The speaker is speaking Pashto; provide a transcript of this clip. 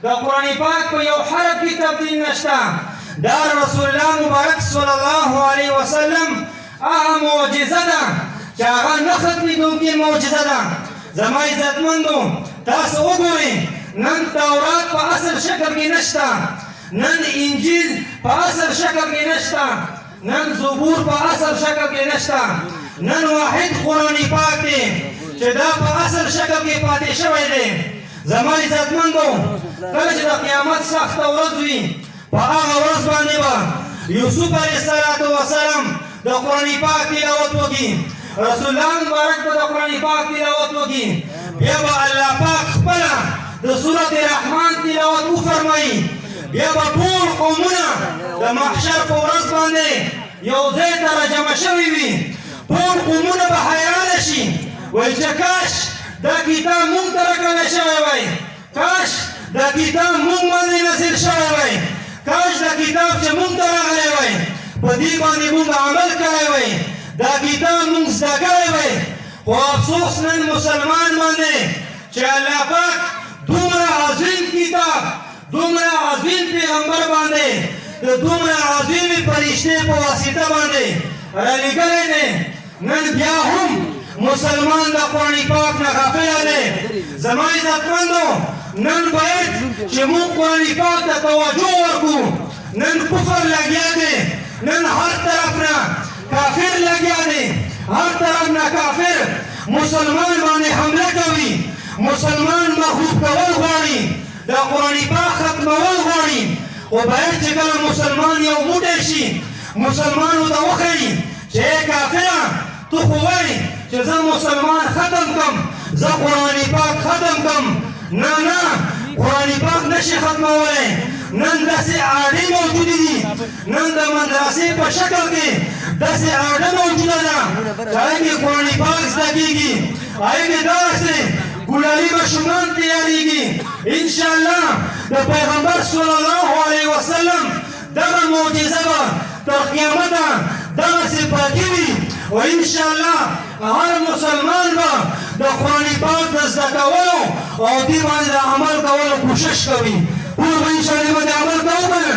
د قرآن پاک په یو حرف کې تبدیل نشته. دا رسول الله مبارک صلی الله علیه وسلم هغه معجزه ده چې هغه نه ختمېدونکې معجزه ده. زما عزتمندو تاسو وګورئ نن تورات په اصل شکل کې نشته، نن انجیل په اصل شکل کې نشته، نن زبور په اصل شکل کې نشته، نن واحد قرآن پاک دی چې دا په اصل شکل کې پاتې شوی دی. زما عزتمندو کله چې د قیامت سخته ورځ وي په هغه ورځ باندې به یوسف علیه السلام د قرآن پاک تلاوت وکړي، رسول الله مبارک به د قرآن پاک تلاوت وکړي، بیا به الله پاک خپله د سورت رحمان تلاوت وفرمایي، بیا به ټول قومونه د محشر په ورځ باندې یو ځای ته راجمع شوي وي. ټول قومونه به حیرانه شي، وایي چې کاش دا کتاب مونږ ته راکړی شوی وای، کاش دا کتاب مونږ باندې نازل شوی وای، کاش دا کتاب چې مونږ ته راغلی وای په دې باندې مونږ عمل کړی وای، دا کتاب مونږ زده کړی وای. خو افسوس نن مسلمان باندې چې الله پاک دومره عظیم کتاب، دومره عظیم پیغمبر باندې د دومره عظیمې فرشتې په واسطه باندې رالیږلی دی، نن بیا هم مسلمان د قرآن پاک نه غافل دی. زما عزتمندو نن باید چې موږ قرآن پاک ته توجه ورکړو. نن کفر لګیا دی، نن هر طرف نه کافر لګیا دی، هر طرف نه کافر مسلمان باندې حمله کوي، مسلمان محبوب کول غواړي، د قرآن پاک ختمول غواړي. خو باید چې کله مسلمان یو موټی شي مسلمانو ته وښیي چې کافره تو خو وایي چې زه مسلمان ختم کم، زه قرآن پاک ختم کم. نه نه، قرآن پاک نشي ختمولی. نن داسې اډې موجودې دي، نن د مدرسې په شکل کې داسې اډه موجوده ده چې هغې کې قرآن پاک زده کېږي، هغې کې داسې ګلالي ماشومان تیارېږي. انشاءالله د پیغمبر صلی الله علیه وسلم دغه معجزه به تر قیامته دغسې پاتې وي، و انشاءالله هر مسلمان به د قرآن پاک د زده کولو او دې باندې د عمل کولو کوشش کوي. ټول به انشاءالله باندې عمل کوو که نه؟